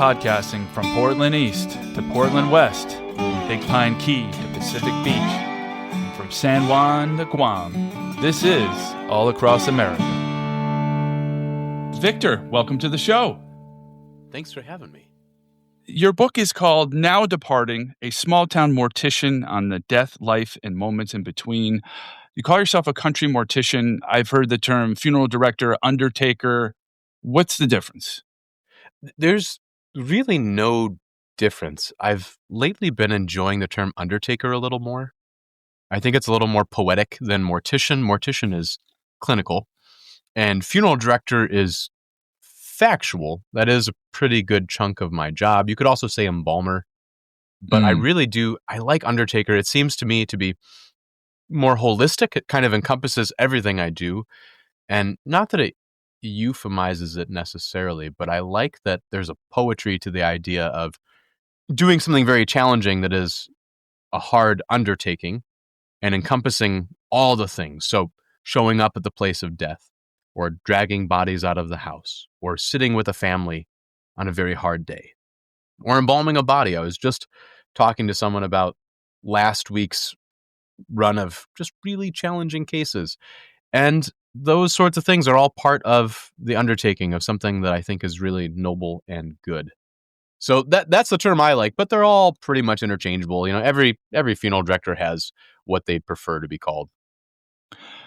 podcasting from Portland East to Portland West, from Big Pine Key to Pacific Beach, and from San Juan to Guam. This is All Across America. Victor, welcome to the show. Thanks for having me. Your book is called Now Departing, a Small-Town Mortician on the Death, Life, and Moments in Between. You call yourself a country mortician. I've heard the term funeral director, undertaker. What's the difference? There's really no difference. I've lately been enjoying the term undertaker a little more. I think it's a little more poetic than mortician. Mortician is clinical, and funeral director is factual. That is a pretty good chunk of my job. You could also say embalmer, but I like undertaker. It seems to me to be more holistic. It kind of encompasses everything I do, and not that it euphemizes it necessarily, but I like that there's a poetry to the idea of doing something very challenging that is a hard undertaking and encompassing all the things. So showing up at the place of death, or dragging bodies out of the house, or sitting with a family on a very hard day, or embalming a body. I was just talking to someone about last week's run of just really challenging cases. And those sorts of things are all part of the undertaking of something that I think is really noble and good. So that's the term I like, but they're all pretty much interchangeable. You know, every funeral director has what they'd prefer to be called.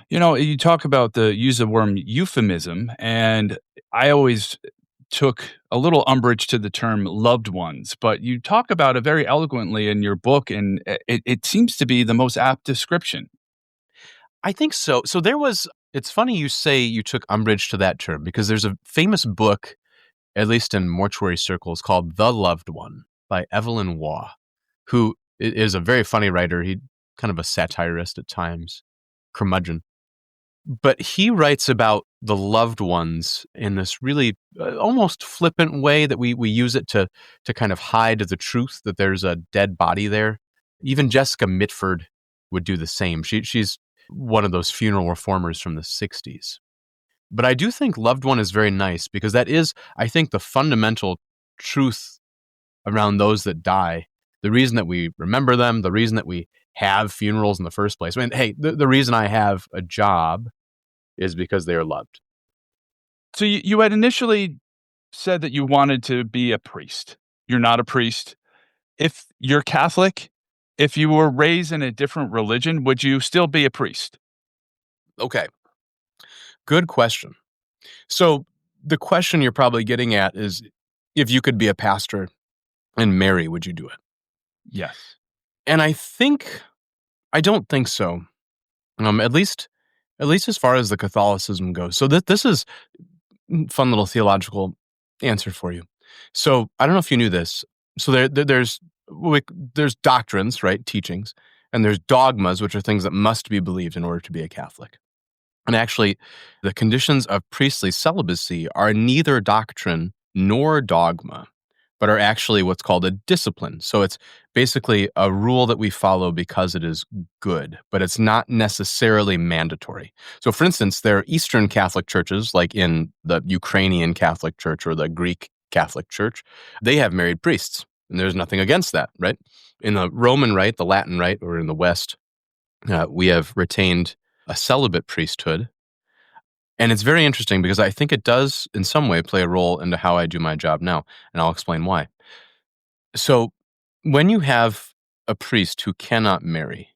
You know, you talk about the use of the word euphemism, and I always took a little umbrage to the term loved ones, but you talk about it very eloquently in your book, and it seems to be the most apt description. I think so. So it's funny you say you took umbrage to that term, because there's a famous book, at least in mortuary circles, called The Loved One by Evelyn Waugh, who is a very funny writer. He's kind of a satirist at times, curmudgeon. But he writes about the loved ones in this really almost flippant way that we use it to kind of hide the truth that there's a dead body there. Even Jessica Mitford would do the same. She's one of those funeral reformers from the 60s. But I do think loved one is very nice, because that is, I think, the fundamental truth around those that die. The reason that we remember them, the reason that we have funerals in the first place. I mean, hey, the reason I have a job is because they are loved. So you had initially said that you wanted to be a priest. You're not a priest. If you're Catholic, if you were raised in a different religion, would you still be a priest? Okay. Good question. So the question you're probably getting at is, if you could be a pastor and marry, would you do it? Yes. And I don't think so. At least as far as the Catholicism goes. So this is a fun little theological answer for you. So I don't know if you knew this. So there's doctrines, right? Teachings. And there's dogmas, which are things that must be believed in order to be a Catholic. And actually, the conditions of priestly celibacy are neither doctrine nor dogma, but are actually what's called a discipline. So it's basically a rule that we follow because it is good, but it's not necessarily mandatory. So for instance, there are Eastern Catholic churches, like in the Ukrainian Catholic Church or the Greek Catholic Church, they have married priests, and there's nothing against that, right? In the Roman Rite, the Latin Rite, or in the West, we have retained a celibate priesthood. And it's very interesting, because I think it does in some way play a role into how I do my job now, and I'll explain why. So when you have a priest who cannot marry,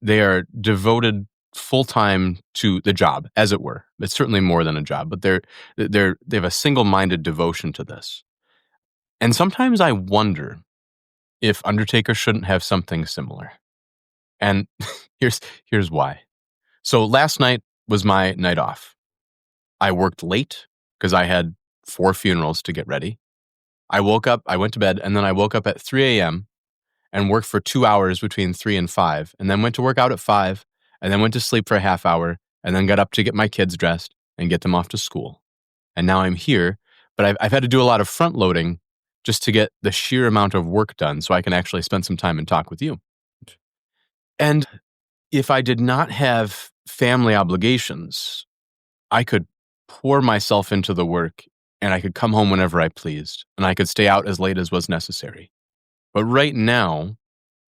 they are devoted full-time to the job, as it were. It's certainly more than a job, but they have a single-minded devotion to this. And sometimes I wonder if undertakers shouldn't have something similar. And here's why. So last night was my night off. I worked late because I had 4 funerals to get ready. I woke up, I went to bed, and then I woke up at 3 a.m. and worked for 2 hours between 3 and 5, and then went to work out at 5, and then went to sleep for a half hour, and then got up to get my kids dressed and get them off to school. And now I'm here, but I've had to do a lot of front loading just to get the sheer amount of work done so I can actually spend some time and talk with you. And if I did not have family obligations, I could pour myself into the work and I could come home whenever I pleased, and I could stay out as late as was necessary. But right now,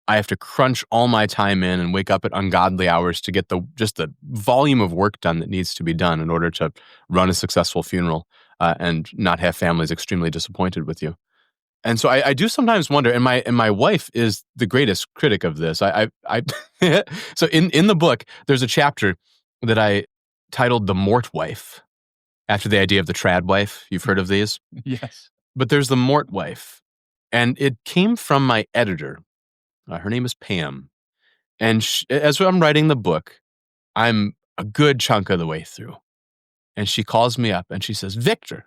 I have to crunch all my time in and wake up at ungodly hours to get the volume of work done that needs to be done in order to run a successful funeral, and not have families extremely disappointed with you. And so I do sometimes wonder, and my wife is the greatest critic of this. So in the book, there's a chapter that I titled "The Mort Wife," after the idea of the trad wife. You've heard of these, Yes. but there's the Mort Wife, and it came from my editor. Her name is Pam, and as I'm writing the book, I'm a good chunk of the way through, and she calls me up and she says, "Victor,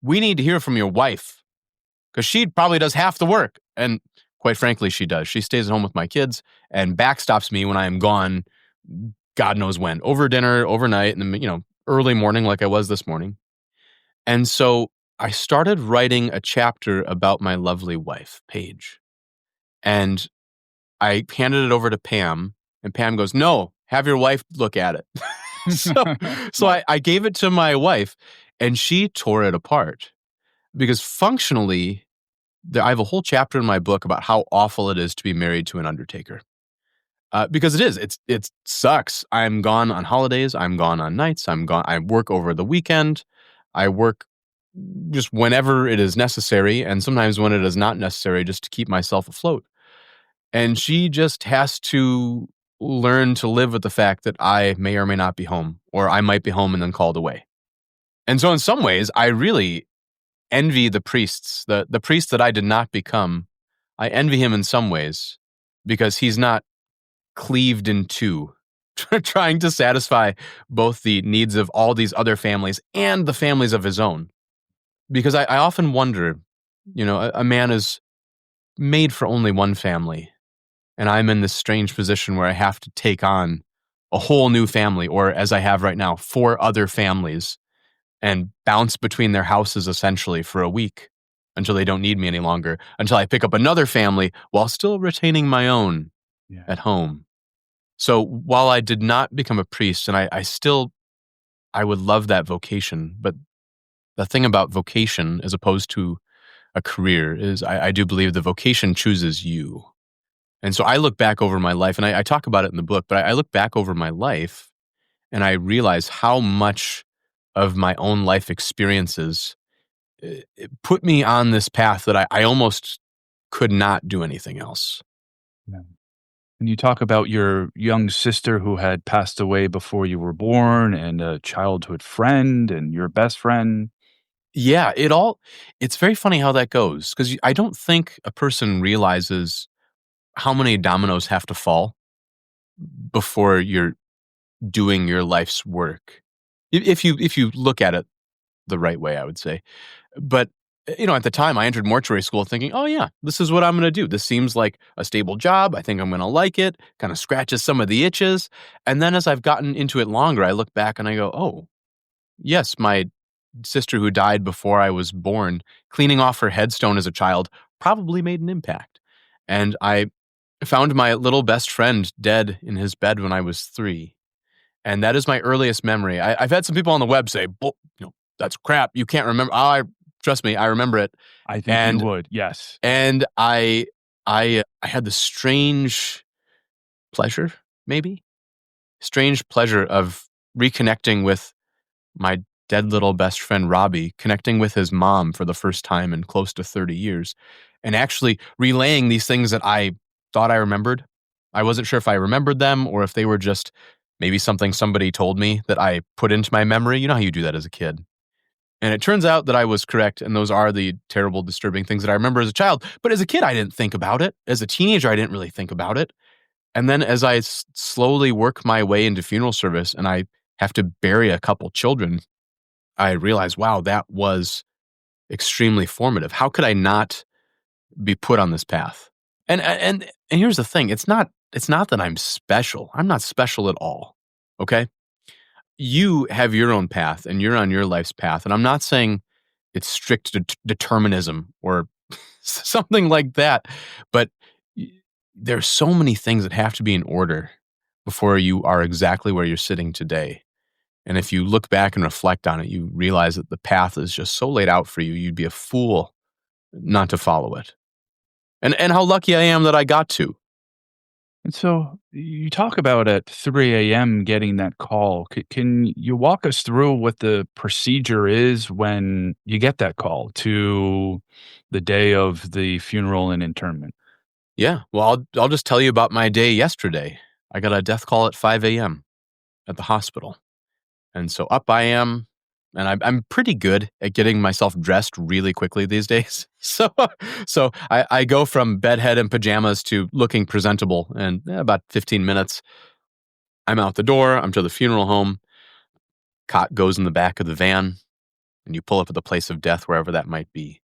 we need to hear from your wife, because she probably does half the work." And quite frankly, she does. She stays at home with my kids and backstops me when I am gone, God knows when, over dinner, overnight, and then, early morning like I was this morning. And so I started writing a chapter about my lovely wife, Paige. And I handed it over to Pam, and Pam goes, "No, have your wife look at it." so so I gave it to my wife, and she tore it apart. Because functionally, I have a whole chapter in my book about how awful it is to be married to an undertaker. Because it sucks. I'm gone on holidays. I'm gone on nights. I'm gone. I work over the weekend. I work just whenever it is necessary, and sometimes when it is not necessary, just to keep myself afloat. And she just has to learn to live with the fact that I may or may not be home, or I might be home and then called away. And so in some ways, I really envy the priests, the priest that I did not become. I envy him in some ways because he's not cleaved in two, trying to satisfy both the needs of all these other families and the families of his own. Because I often wonder, a man is made for only one family, and I'm in this strange position where I have to take on a whole new family, or as I have right now, 4 other families, and bounce between their houses essentially for a week until they don't need me any longer, until I pick up another family while still retaining my own Yeah. at home. So while I did not become a priest, and I would love that vocation, but the thing about vocation as opposed to a career is I do believe the vocation chooses you. And so I look back over my life, and I talk about it in the book, but I look back over my life and I realize how much of my own life experiences it put me on this path that I almost could not do anything else. Yeah. And you talk about your young sister who had passed away before you were born, and a childhood friend, and your best friend. Yeah, it's very funny how that goes, because I don't think a person realizes how many dominoes have to fall before you're doing your life's work. If you look at it the right way, I would say. But at the time I entered mortuary school thinking, "Oh yeah, this is what I'm going to do. This seems like a stable job. I think I'm going to like it." Kind of scratches some of the itches. And then as I've gotten into it longer, I look back and I go, "Oh, yes, my sister who died before I was born, cleaning off her headstone as a child probably made an impact." And I found my little best friend dead in his bed when I was 3. And that is my earliest memory. I've had some people on the web say, "That's crap. You can't remember." Trust me, I remember it. I think you And would, yes. and I had the strange pleasure, maybe strange pleasure of reconnecting with my dead little best friend Robbie, connecting with his mom for the first time in close to 30 years, and actually relaying these things that I thought I remembered. I wasn't sure if I remembered them or if they were just maybe something somebody told me that I put into my memory. You know how you do that as a kid. And it turns out that I was correct, and those are the terrible, disturbing things that I remember as a child. But as a kid, I didn't think about it. As a teenager, I didn't really think about it. And then as I slowly work my way into funeral service and I have to bury a couple children, I realized, wow, that was extremely formative. How could I not be put on this path? And here's the thing. It's not that I'm special. I'm not special at all. Okay? You have your own path and you're on your life's path. And I'm not saying it's strict determinism or something like that, but there's so many things that have to be in order before you are exactly where you're sitting today. And if you look back and reflect on it, you realize that the path is just so laid out for you, you'd be a fool not to follow it. And how lucky I am that I got to. And so you talk about at 3 a.m. getting that call. Can you walk us through what the procedure is when you get that call to the day of the funeral and interment? Yeah, well, I'll just tell you about my day yesterday. I got a death call at 5 a.m. at the hospital. And so up I am, and I'm pretty good at getting myself dressed really quickly these days. So I go from bedhead and pajamas to looking presentable in about 15 minutes. I'm out the door. I'm to the funeral home. Cot goes in the back of the van, and you pull up at the place of death, wherever that might be.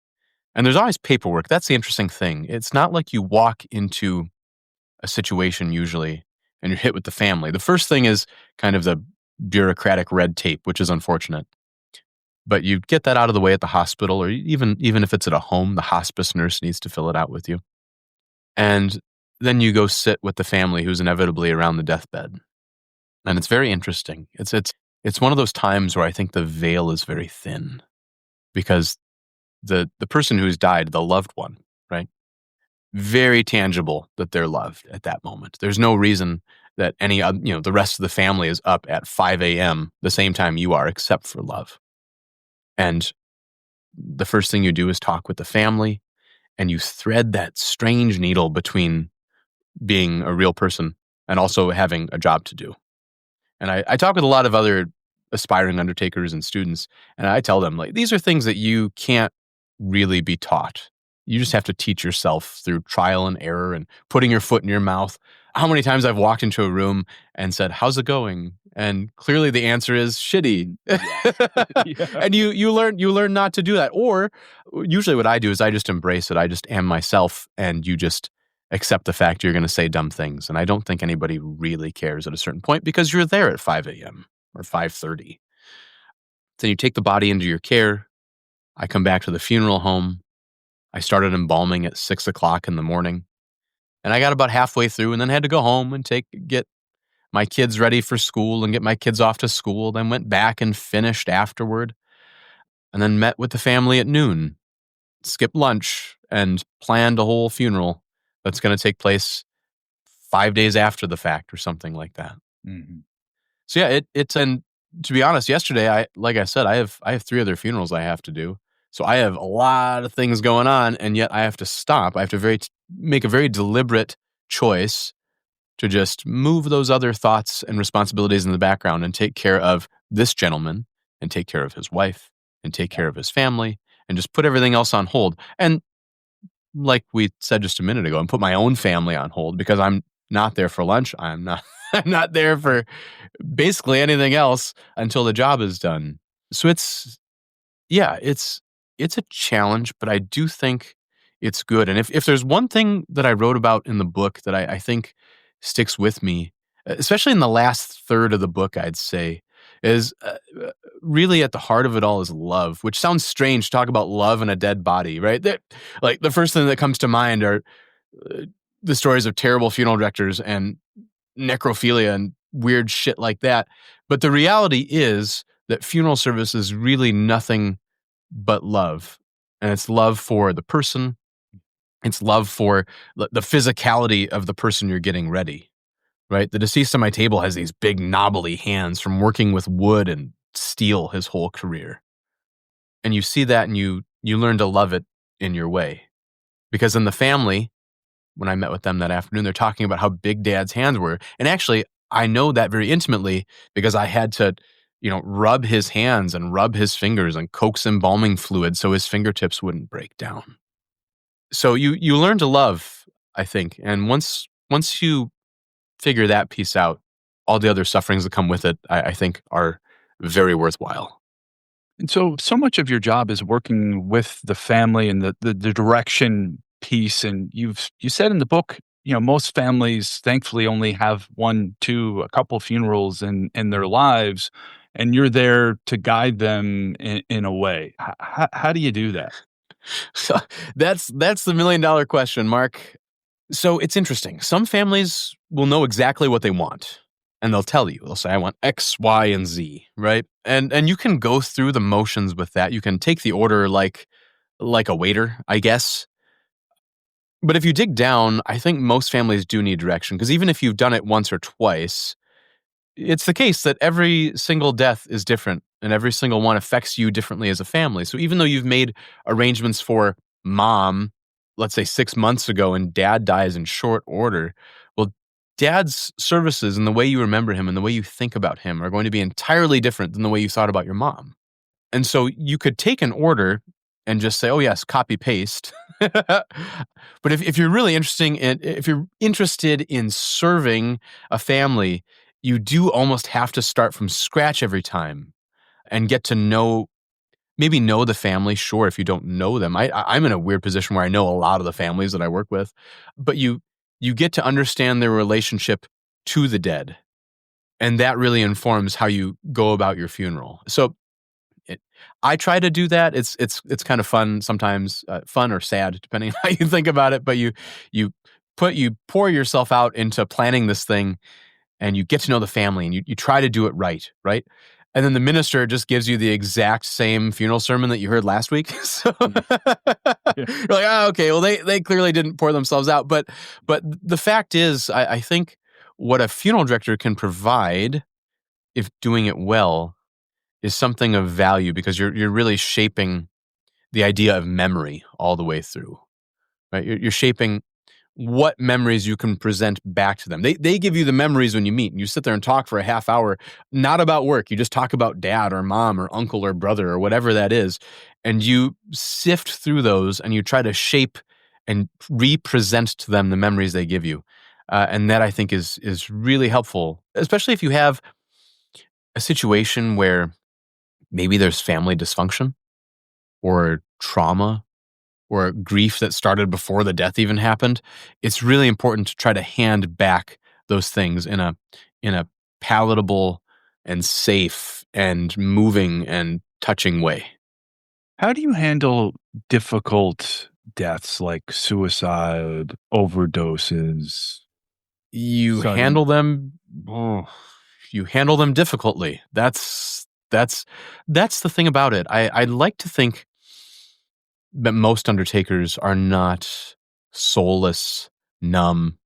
And there's always paperwork. That's the interesting thing. It's not like you walk into a situation usually and you're hit with the family. The first thing is kind of the bureaucratic red tape, which is unfortunate. But you get that out of the way at the hospital, or even if it's at a home, the hospice nurse needs to fill it out with you. And then you go sit with the family who's inevitably around the deathbed. And it's very interesting. It's one of those times where I think the veil is very thin because the person who's died, the loved one, right? Very tangible that they're loved at that moment. There's no reason that the rest of the family is up at 5 a.m. the same time you are, except for love. And the first thing you do is talk with the family, and you thread that strange needle between being a real person and also having a job to do. And I talk with a lot of other aspiring undertakers and students, and I tell them, like, these are things that you can't really be taught. You just have to teach yourself through trial and error and putting your foot in your mouth. How many times I've walked into a room and said, "How's it going?" And clearly the answer is shitty. Yeah. And you learn not to do that. Or usually what I do is I just embrace it. I just am myself, and you just accept the fact you're going to say dumb things. And I don't think anybody really cares at a certain point because you're there at 5 a.m. or 5:30. Then you take the body into your care. I come back to the funeral home. I started embalming at 6 o'clock in the morning, and I got about halfway through and then had to go home and get my kids ready for school and get my kids off to school. Then went back and finished afterward, and then met with the family at noon, skipped lunch, and planned a whole funeral that's going to take place 5 days after the fact or something like that. Mhm. So yeah, it's and to be honest, yesterday like I said, I have 3 other funerals I have to do. So I have a lot of things going on, and yet I have to stop. I have to make a very deliberate choice to just move those other thoughts and responsibilities in the background and take care of this gentleman and take care of his wife and take care of his family and just put everything else on hold. And like we said just a minute ago, and put my own family on hold because I'm not there for lunch. I'm not I'm not there for basically anything else until the job is done. So it's a challenge, but I do think it's good. And if there's one thing that I wrote about in the book that I think sticks with me, especially in the last third of the book, I'd say, is really at the heart of it all is love, which sounds strange to talk about love and a dead body, right? Like the first thing that comes to mind are uh, the stories of terrible funeral directors and necrophilia and weird shit like that. But the reality is that funeral service is really nothing but love. And it's love for the person. It's love for the physicality of the person you're getting ready, right? The deceased on my table has these big knobbly hands from working with wood and steel his whole career. And you see that and you learn to love it in your way. Because in the family, when I met with them that afternoon, they're talking about how big Dad's hands were. And actually, I know that very intimately because I had to, rub his hands and rub his fingers and coax embalming fluid so his fingertips wouldn't break down. So you learn to love, I think. And once you figure that piece out, all the other sufferings that come with it, I think are very worthwhile. And so much of your job is working with the family and the direction piece. And you said in the book, most families thankfully only have one, two, a couple funerals in their lives, and you're there to guide them in a way. How do you do that? So that's the $1,000,000 question, Mark. So it's interesting. Some families will know exactly what they want. and they'll tell you. They'll say, I want X, Y, and Z, right? And you can go through the motions with that. You can take the order like a waiter, I guess. But if you dig down, I think most families do need direction, because even if you've done it once or twice, it's the case that every single death is different and every single one affects you differently as a family. So even though you've made arrangements for mom, let's say 6 months ago, and dad dies in short order, well, dad's services and the way you remember him and the way you think about him are going to be entirely different than the way you thought about your mom. And so you could take an order and just say, oh yes, copy paste. But if you're really if you're interested in serving a family, you do almost have to start from scratch every time and get to maybe know the family. Sure, if you don't know them, I'm in a weird position where I know a lot of the families that I work with, but you get to understand their relationship to the dead, and that really informs how you go about your funeral. So I try to do that. It's kind of fun sometimes, fun or sad depending on how you think about it. But you pour yourself out into planning this thing, and you get to know the family, and you try to do it right? And then the minister just gives you the exact same funeral sermon that you heard last week. So Yeah. you're like, oh, okay, well, they clearly didn't pour themselves out. But the fact is, I think what a funeral director can provide, if doing it well, is something of value, because you're really shaping the idea of memory all the way through, right? You're shaping what memories you can present back to them. They give you the memories when you meet, and you sit there and talk for a half hour, not about work. You just talk about dad or mom or uncle or brother or whatever that is. And you sift through those and you try to shape and represent to them the memories they give you. And that, I think, is really helpful, especially if you have a situation where maybe there's family dysfunction or trauma or grief that started before the death even happened. It's really important to try to hand back those things in a palatable and safe and moving and touching way. How do you handle difficult deaths like suicide, overdoses, You sudden? handle them oh, you handle them difficultly. That's the thing about it. I like to think that most undertakers are not soulless, numb,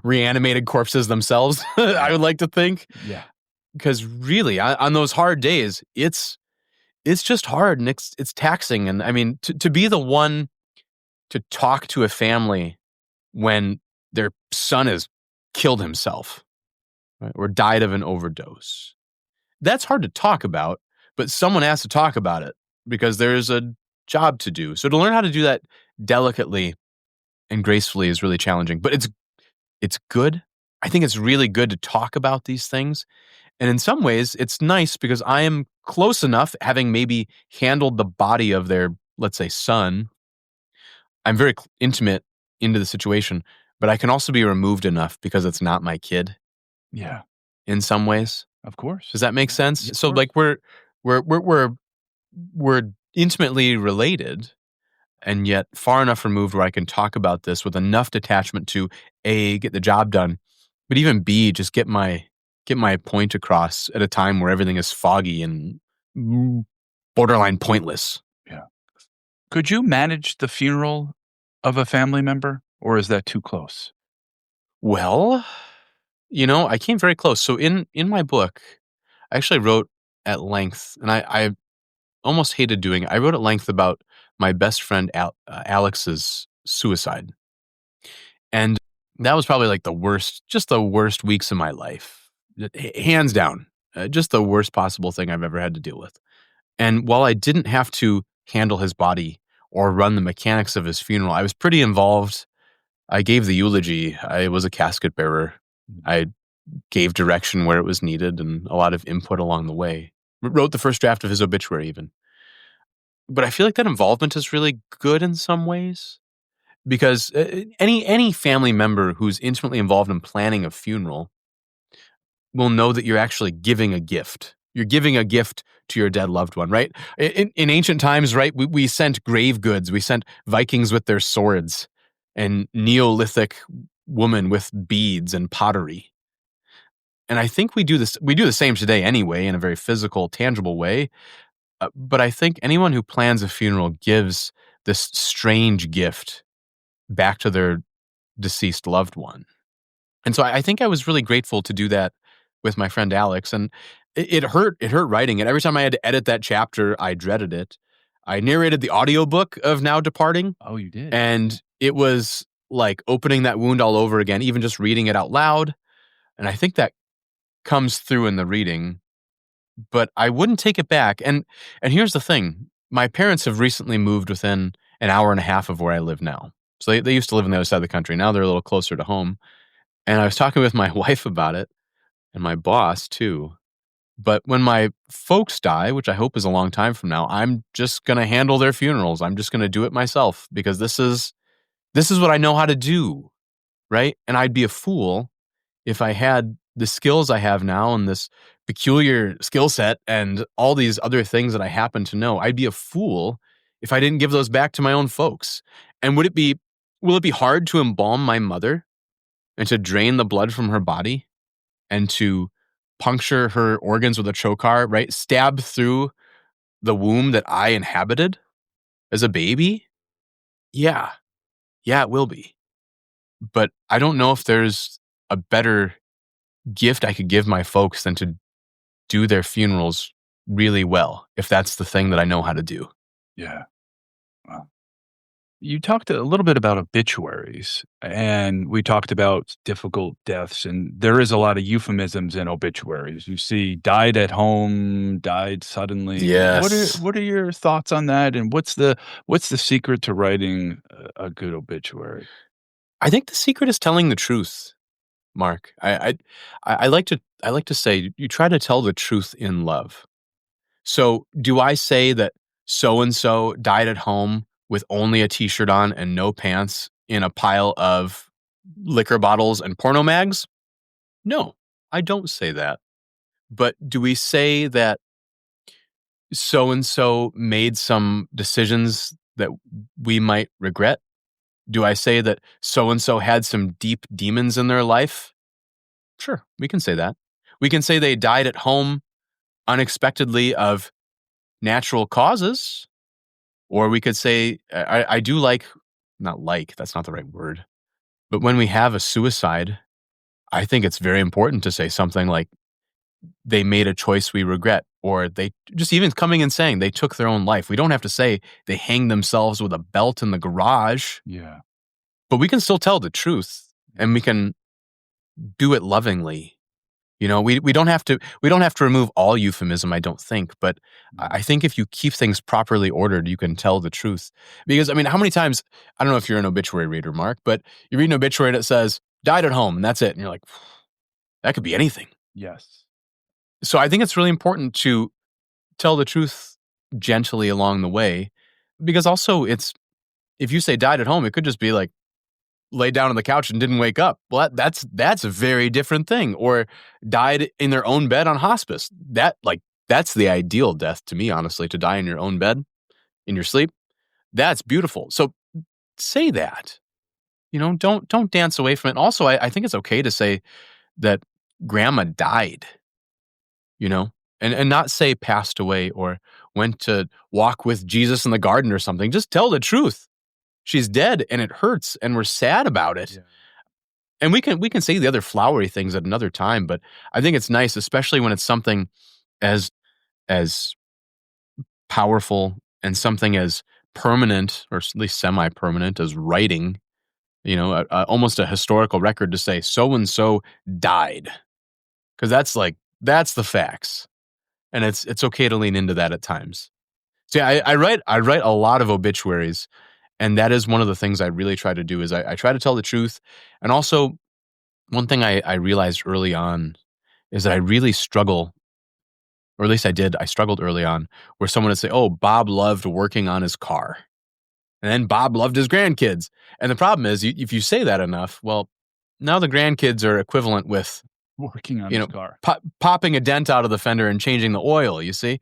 reanimated corpses themselves. I would like to think, Yeah. because really, on those hard days, it's just hard, and it's taxing. And I mean, to be the one to talk to a family when their son has killed himself, right, or died of an overdose, that's hard to talk about, but someone has to talk about it because there's a job to do. So to learn how to do that delicately and gracefully is really challenging, but it's good. I think it's really good to talk about these things. And in some ways, it's nice because I am close enough, having maybe handled the body of their, let's say, son. I'm very intimate into the situation, but I can also be removed enough because it's not my kid Yeah. in some ways. Of course. Does that make Yeah. sense? Of So course. like we're intimately related, and yet far enough removed where I can talk about this with enough detachment to A, get the job done, but even B, just get my point across at a time where everything is foggy and borderline pointless. Yeah. Could you manage the funeral of a family member, or is that too close? Well, I came very close. So in my book, I actually wrote at length, and I almost hated doing it. I wrote at length about my best friend Alex's suicide. And that was probably like just the worst weeks of my life. Hands down. Just the worst possible thing I've ever had to deal with. And while I didn't have to handle his body or run the mechanics of his funeral, I was pretty involved. I gave the eulogy. I was a casket bearer. I gave direction where it was needed and a lot of input along the way. Wrote the first draft of his obituary even. But I feel like that involvement is really good in some ways, because any family member who's intimately involved in planning a funeral will know that you're actually giving a gift. You're giving a gift to your dead loved one, right? In ancient times, right, we sent grave goods. We sent Vikings with their swords and Neolithic women with beads and pottery. And I think we do the same today anyway in a very physical, tangible way. But I think anyone who plans a funeral gives this strange gift back to their deceased loved one. And so I think I was really grateful to do that with my friend Alex. And it hurt. It hurt writing it. Every time I had to edit that chapter, I dreaded it. I narrated the audiobook of Now Departing. Oh, you did? And it was like opening that wound all over again, even just reading it out loud. And I think that comes through in the reading, but I wouldn't take it back. And here's the thing. My parents have recently moved within an hour and a half of where I live now. So they used to live on the other side of the country. Now they're a little closer to home. And I was talking with my wife about it and my boss too. But when my folks die, which I hope is a long time from now, I'm just going to handle their funerals. I'm just going to do it myself because this is what I know how to do, right? And I'd be a fool if I had the skills I have now and this peculiar skill set and all these other things that I happen to know. I'd be a fool if I didn't give those back to my own folks. And will it be hard to embalm my mother and to drain the blood from her body and to puncture her organs with a trocar, right? Stab through the womb that I inhabited as a baby? Yeah. Yeah, it will be. But I don't know if there's a better gift I could give my folks than to do their funerals really well, if that's the thing that I know how to do. Yeah. Wow. You talked a little bit about obituaries, and we talked about difficult deaths, and there is a lot of euphemisms in obituaries. You see died at home, died suddenly. Yes. What are your thoughts on that, and what's the secret to writing a good obituary? I think the secret is telling the truth, Mark. I like to say you try to tell the truth in love. So, do I say that so and so died at home with only a t-shirt on and no pants in a pile of liquor bottles and porno mags? No, I don't say that. But do we say that so and so made some decisions that we might regret? Do I say that so and so had some deep demons in their life? Sure, we can say that. We can say they died at home unexpectedly of natural causes. Or we could say, I do like, not like, that's not the right word. But when we have a suicide, I think it's very important to say something like, they made a choice we regret. Or they just even coming and saying they took their own life. We don't have to say they hanged themselves with a belt in the garage. Yeah. But we can still tell the truth and we can do it lovingly. You know, we don't have to remove all euphemism, I don't think, but I think if you keep things properly ordered, you can tell the truth. Because I mean, how many times, I don't know if you're an obituary reader, Mark, but you read an obituary that says died at home and that's it, and you're like, that could be anything. Yes. So I think it's really important to tell the truth gently along the way, because also if you say died at home, it could just be like laid down on the couch and didn't wake up. Well, that's a very different thing. Or died in their own bed on hospice. That's the ideal death to me, honestly, to die in your own bed, in your sleep. That's beautiful. So say that. You know, don't dance away from it. Also, I think it's okay to say that grandma died, you know, and not say passed away or went to walk with Jesus in the garden or something. Just tell the truth. She's dead and it hurts and we're sad about it. Yeah. And we can say the other flowery things at another time, but I think it's nice, especially when it's something as powerful and something as permanent, or at least semi-permanent, as writing, you know, almost a historical record to say so-and-so died. Because that's the facts. And it's okay to lean into that at times. See, I write a lot of obituaries. And that is one of the things I really try to do is I try to tell the truth. And also, one thing I realized early on is that I really struggle, or at least I struggled early on, where someone would say, oh, Bob loved working on his car. And then Bob loved his grandkids. And the problem is, if you say that enough, well, now the grandkids are equivalent with working on his car. Popping a dent out of the fender and changing the oil, you see?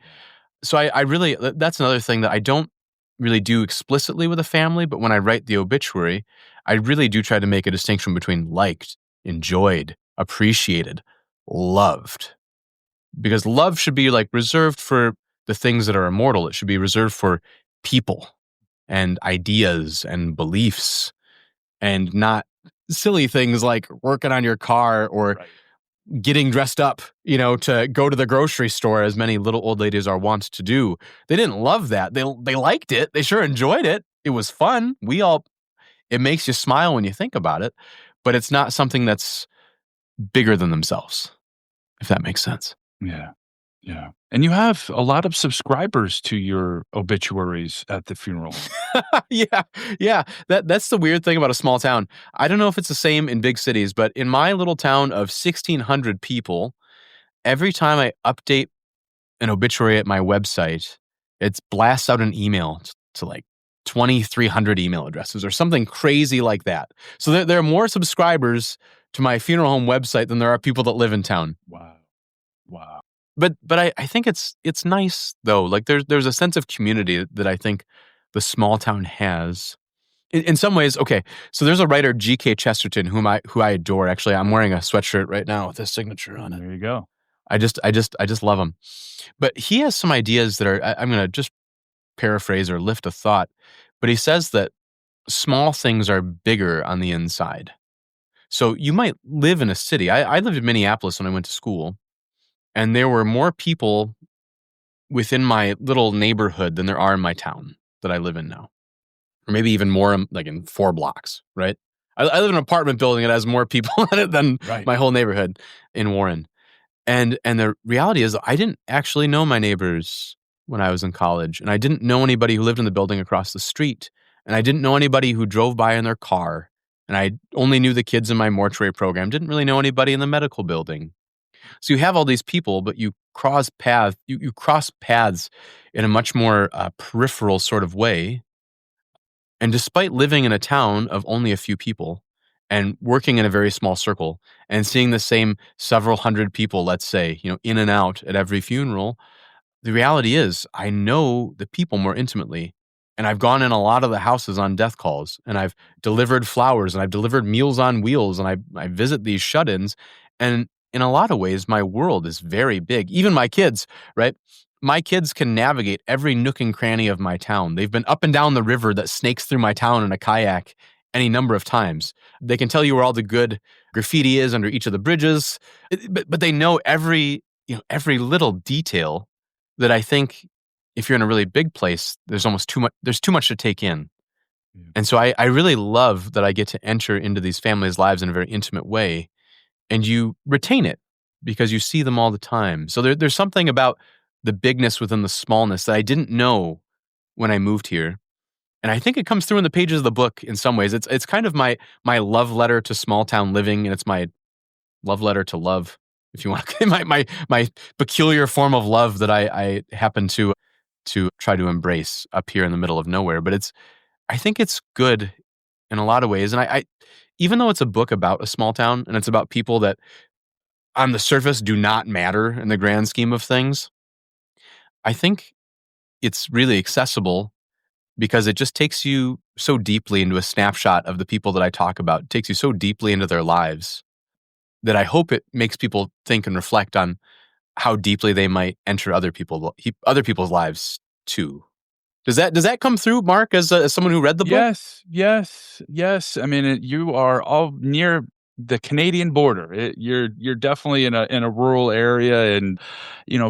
So I really, that's another thing that I don't really do explicitly with a family, but when I write the obituary, I really do try to make a distinction between liked, enjoyed, appreciated, loved. Because love should be like reserved for the things that are immortal. It should be reserved for people and ideas and beliefs, and not silly things like working on your car or getting dressed up, to go to the grocery store, as many little old ladies are wont to do. They didn't love that. They liked it. They sure enjoyed it. It was fun. It makes you smile when you think about it, but it's not something that's bigger than themselves, if that makes sense. Yeah. Yeah. And you have a lot of subscribers to your obituaries at the funeral home. Yeah. Yeah. That's the weird thing about a small town. I don't know if it's the same in big cities, but in my little town of 1,600 people, every time I update an obituary at my website, it blasts out an email to like 2,300 email addresses or something crazy like that. So there are more subscribers to my funeral home website than there are people that live in town. Wow. Wow. But I think it's nice though. Like there's a sense of community that I think the small town has. In some ways, okay. So there's a writer, G.K. Chesterton, who I adore. Actually, I'm wearing a sweatshirt right now with his signature on it. There you go. I just love him. But he has some ideas that are, I'm going to just paraphrase or lift a thought. But he says that small things are bigger on the inside. So you might live in a city. I lived in Minneapolis when I went to school, and there were more people within my little neighborhood than there are in my town that I live in now. Or maybe even more, like in 4 blocks, right? I live in an apartment building that has more people in it than my whole neighborhood in Warren. And the reality is I didn't actually know my neighbors when I was in college. And I didn't know anybody who lived in the building across the street. And I didn't know anybody who drove by in their car. And I only knew the kids in my mortuary program. Didn't really know anybody in the medical building. So you have all these people, but you cross paths. You cross paths in a much more peripheral sort of way. And despite living in a town of only a few people and working in a very small circle and seeing the same several hundred people, let's say, in and out at every funeral, the reality is I know the people more intimately. And I've gone in a lot of the houses on death calls, and I've delivered flowers, and I've delivered Meals on Wheels, and I visit these shut-ins. And in a lot of ways, my world is very big. Even my kids, right? My kids can navigate every nook and cranny of my town. They've been up and down the river that snakes through my town in a kayak any number of times. They can tell you where all the good graffiti is under each of the bridges, but they know every little detail that I think if you're in a really big place, there's too much to take in. Yeah. And so I really love that I get to enter into these families' lives in a very intimate way, and you retain it because you see them all the time. So there's something about the bigness within the smallness that I didn't know when I moved here. And I think it comes through in the pages of the book in some ways. It's kind of my love letter to small town living, and it's my love letter to love, if you want to, my peculiar form of love that I happen to try to embrace up here in the middle of nowhere. But I think it's good in a lot of ways. And I even though it's a book about a small town and it's about people that on the surface do not matter in the grand scheme of things, I think it's really accessible because it just takes you so deeply into a snapshot of the people that I talk about. It takes you so deeply into their lives that I hope it makes people think and reflect on how deeply they might enter other people's lives too. Does that come through, Mark, as someone who read the book? Yes. I mean, you are all near the Canadian border. You're definitely in a rural area, and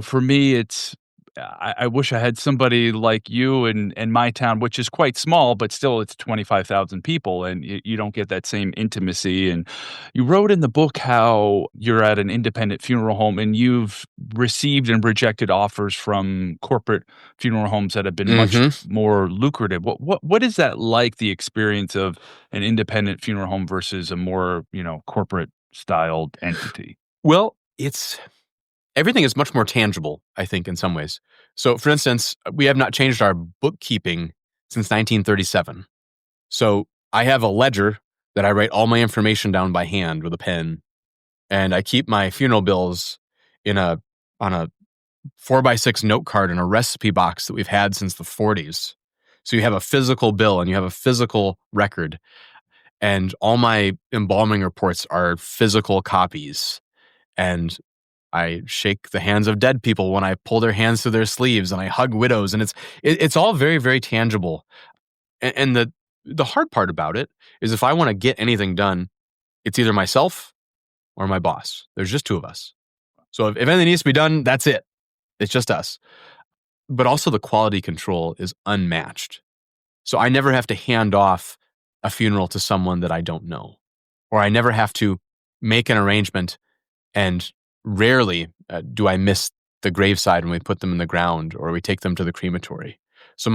for me, it's. I wish I had somebody like you in my town, which is quite small, but still it's 25,000 people, and you don't get that same intimacy. And you wrote in the book how you're at an independent funeral home and you've received and rejected offers from corporate funeral homes that have been much more lucrative. What is that like, the experience of an independent funeral home versus a more, corporate styled entity? Well, everything is much more tangible, I think, in some ways. So, for instance, we have not changed our bookkeeping since 1937. So I have a ledger that I write all my information down by hand with a pen, and I keep my funeral bills on a 4x6 note card in a recipe box that we've had since the 40s. So you have a physical bill and you have a physical record, and all my embalming reports are physical copies. and I shake the hands of dead people when I pull their hands through their sleeves, and I hug widows, and it's all very, very tangible. And the hard part about it is if I want to get anything done, it's either myself or my boss. There's just two of us. So if anything needs to be done, that's it. It's just us. But also the quality control is unmatched. So I never have to hand off a funeral to someone that I don't know, or I never have to make an arrangement, and rarely do I miss the graveside when we put them in the ground or we take them to the crematory. So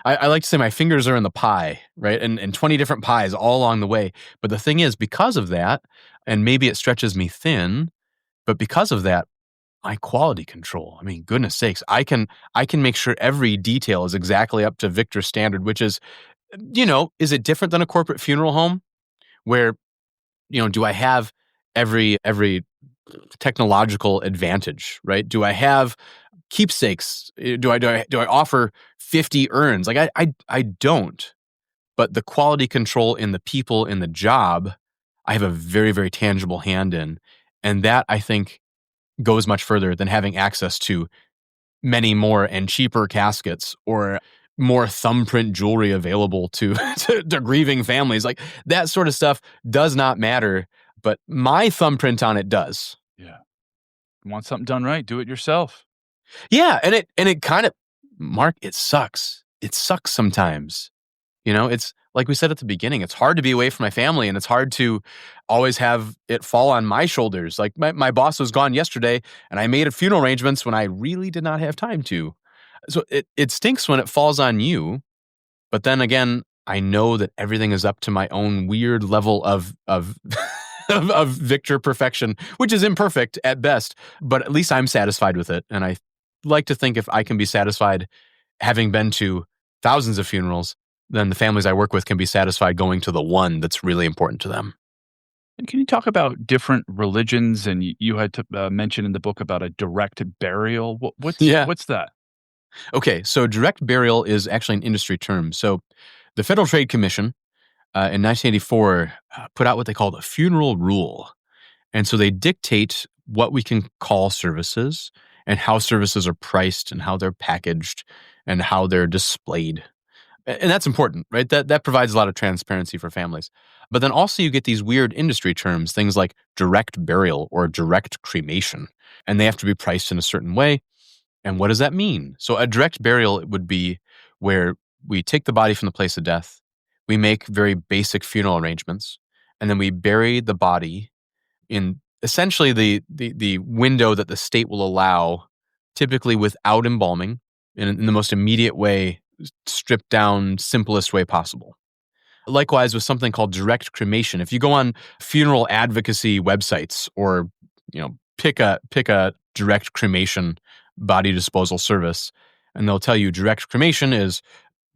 I like to say my fingers are in the pie, right? And 20 different pies all along the way. But the thing is, because of that, and maybe it stretches me thin, but because of that, my quality control. I mean, goodness sakes, I can make sure every detail is exactly up to Victor's standard, which is, is it different than a corporate funeral home where, do I have every technological advantage, right? Do I have keepsakes? Do I offer 50 urns? Like I don't. But the quality control in the people in the job, I have a very, very tangible hand in. And that, I think, goes much further than having access to many more and cheaper caskets or more thumbprint jewelry available to grieving families. Like that sort of stuff does not matter, but my thumbprint on it does. Yeah. You want something done right, do it yourself. Yeah, and it kind of, Mark, it sucks. It sucks sometimes. It's like we said at the beginning, it's hard to be away from my family, and it's hard to always have it fall on my shoulders. Like my boss was gone yesterday, and I made funeral arrangements when I really did not have time to. So it stinks when it falls on you. But then again, I know that everything is up to my own weird level of of Victor perfection, which is imperfect at best, but at least I'm satisfied with it. And I like to think if I can be satisfied having been to thousands of funerals, then the families I work with can be satisfied going to the one that's really important to them. And can you talk about different religions? And you had to mention in the book about a direct burial. Yeah. What's that? Okay, so direct burial is actually an industry term. So the Federal Trade Commission in 1984 put out what they called a funeral rule. And so they dictate what we can call services and how services are priced and how they're packaged and how they're displayed. And that's important, right? That provides a lot of transparency for families. But then also you get these weird industry terms, things like direct burial or direct cremation, and they have to be priced in a certain way. And what does that mean? So a direct burial would be where we take the body from the place of death, we make very basic funeral arrangements, and then we bury the body in essentially the window that the state will allow, typically without embalming, in the most immediate way, stripped down, simplest way possible. Likewise, with something called direct cremation. If you go on funeral advocacy websites or pick a direct cremation body disposal service, and they'll tell you direct cremation is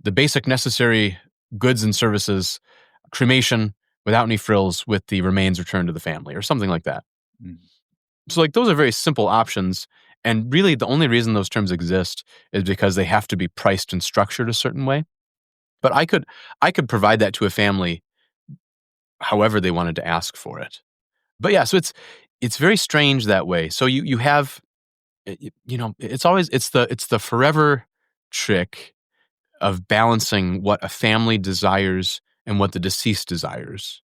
the basic necessary goods and services, cremation without any frills, with the remains returned to the family, or something like that. Mm. So those are very simple options. And really, the only reason those terms exist is because they have to be priced and structured a certain way. But I could provide that to a family however they wanted to ask for it. But yeah, so it's very strange that way. So you have, it's the forever trick of balancing what a family desires and what the deceased desires.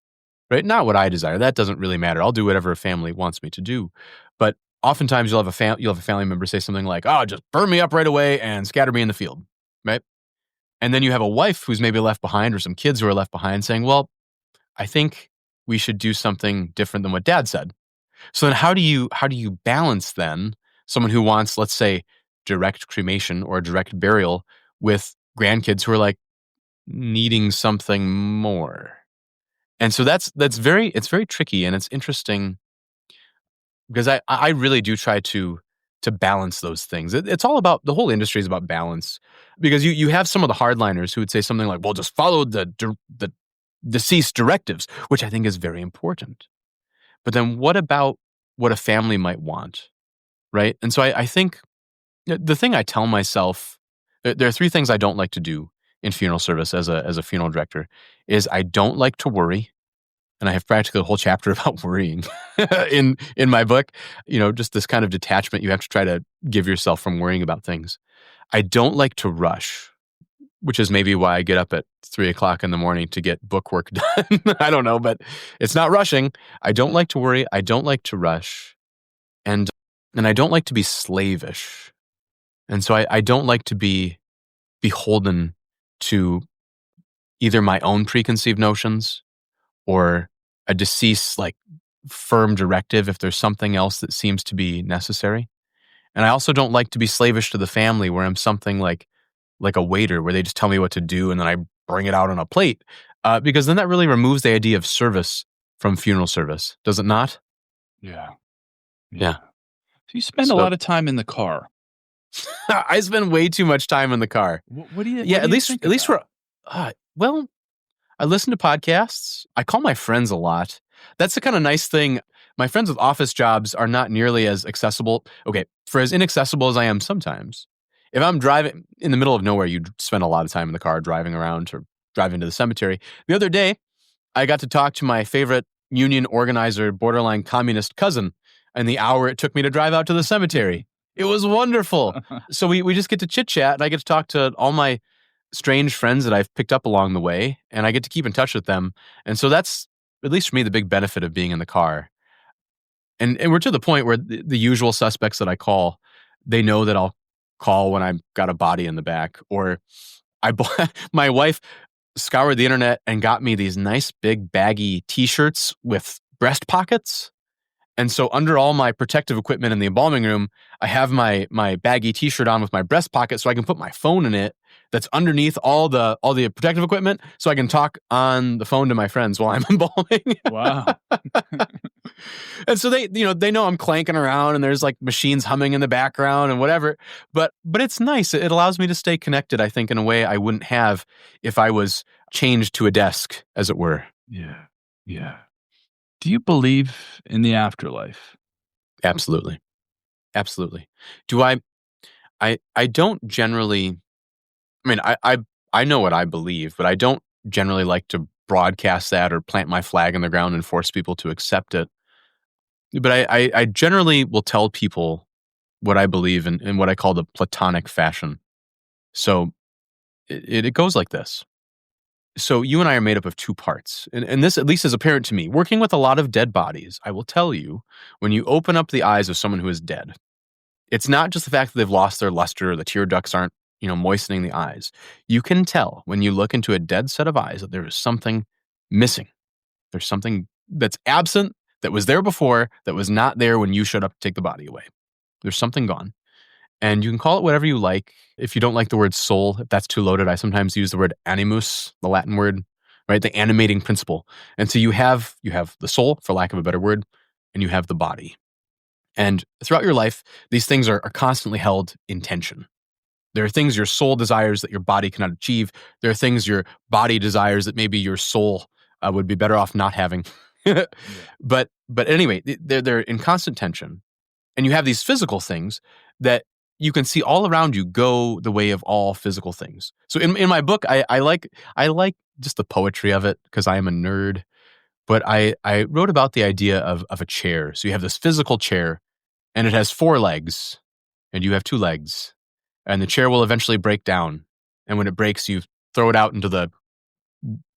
Right? Not what I desire. That doesn't really matter. I'll do whatever a family wants me to do. But oftentimes you'll have a family member say something like, "Oh, just burn me up right away and scatter me in the field." Right? And then you have a wife who's maybe left behind, or some kids who are left behind, saying, "Well, I think we should do something different than what Dad said." So then how do you balance then someone who wants, let's say, direct cremation or direct burial with grandkids who are like needing something more? And so it's very tricky, and it's interesting because I really do try to balance those things. It's all about, the whole industry is about balance, because you have some of the hardliners who would say something like, "Well, just follow the deceased directives," which I think is very important. But then what about what a family might want, right? And so I think the thing I tell myself, there are three things I don't like to do in funeral service as a funeral director, is I don't like to worry. and I have practically a whole chapter about worrying in my book. Just this kind of detachment you have to try to give yourself from worrying about things. I don't like to rush, which is maybe why I get up at 3:00 in the morning to get book work done. I don't know, but it's not rushing. I don't like to worry. I don't like to rush. And I don't like to be slavish. And so I don't like to be beholden to either my own preconceived notions or a deceased, like, firm directive if there's something else that seems to be necessary. And I also don't like to be slavish to the family where I'm something like a waiter where they just tell me what to do and then I bring it out on a plate. Because then that really removes the idea of service from funeral service, does it not? Yeah. Yeah. So you spend a So lot of time in the car. I spend way too much time in the car. What do you Yeah, what do you think at least about? well, I listen to podcasts. I call my friends a lot. That's the kind of nice thing. My friends with office jobs are not nearly as accessible. Okay, for as inaccessible as I am sometimes, if I'm driving in the middle of nowhere, you spend a lot of time in the car driving around or driving to the cemetery. The other day, I got to talk to my favorite union organizer, borderline communist cousin, in the hour it took me to drive out to the cemetery. It was wonderful. So we just get to chit chat, and I get to talk to all my strange friends that I've picked up along the way, and I get to keep in touch with them. And so that's, at least for me, the big benefit of being in the car. And we're to the point where the usual suspects that I call, they know that I'll call when I've got a body in the back. Or my wife scoured the internet and got me these nice big baggy t-shirts with breast pockets. And so under all my protective equipment in the embalming room, I have my baggy t-shirt on with my breast pocket so I can put my phone in it that's underneath all the protective equipment so I can talk on the phone to my friends while I'm embalming. Wow. And so they know I'm clanking around and there's like machines humming in the background and whatever. But it's nice. It allows me to stay connected, I think, in a way I wouldn't have if I was chained to a desk, as it were. Yeah. Yeah. Do you believe in the afterlife? Absolutely. Absolutely. Do I don't generally, I mean, I know what I believe, but I don't generally like to broadcast that or plant my flag in the ground and force people to accept it. But I generally will tell people what I believe in what I call the Platonic fashion. So it goes like this. So you and I are made up of two parts. And this, at least, is apparent to me. Working with a lot of dead bodies, I will tell you, when you open up the eyes of someone who is dead, it's not just the fact that they've lost their luster or the tear ducts aren't, moistening the eyes. You can tell when you look into a dead set of eyes that there is something missing. There's something that's absent that was there before that was not there when you showed up to take the body away. There's something gone. And you can call it whatever you like. If you don't like the word soul, if that's too loaded, I sometimes use the word animus, the Latin word, right? The animating principle. And so you have the soul, for lack of a better word, and you have the body. And throughout your life, these things are constantly held in tension. There are things your soul desires that your body cannot achieve. There are things your body desires that maybe your soul would be better off not having. Yeah. But anyway, they're in constant tension. And you have these physical things that you can see all around you go the way of all physical things. So in my book, I like just the poetry of it because I am a nerd. But I wrote about the idea of a chair. So you have this physical chair, and it has 4 legs, and you have 2 legs. And the chair will eventually break down. And when it breaks, you throw it out into the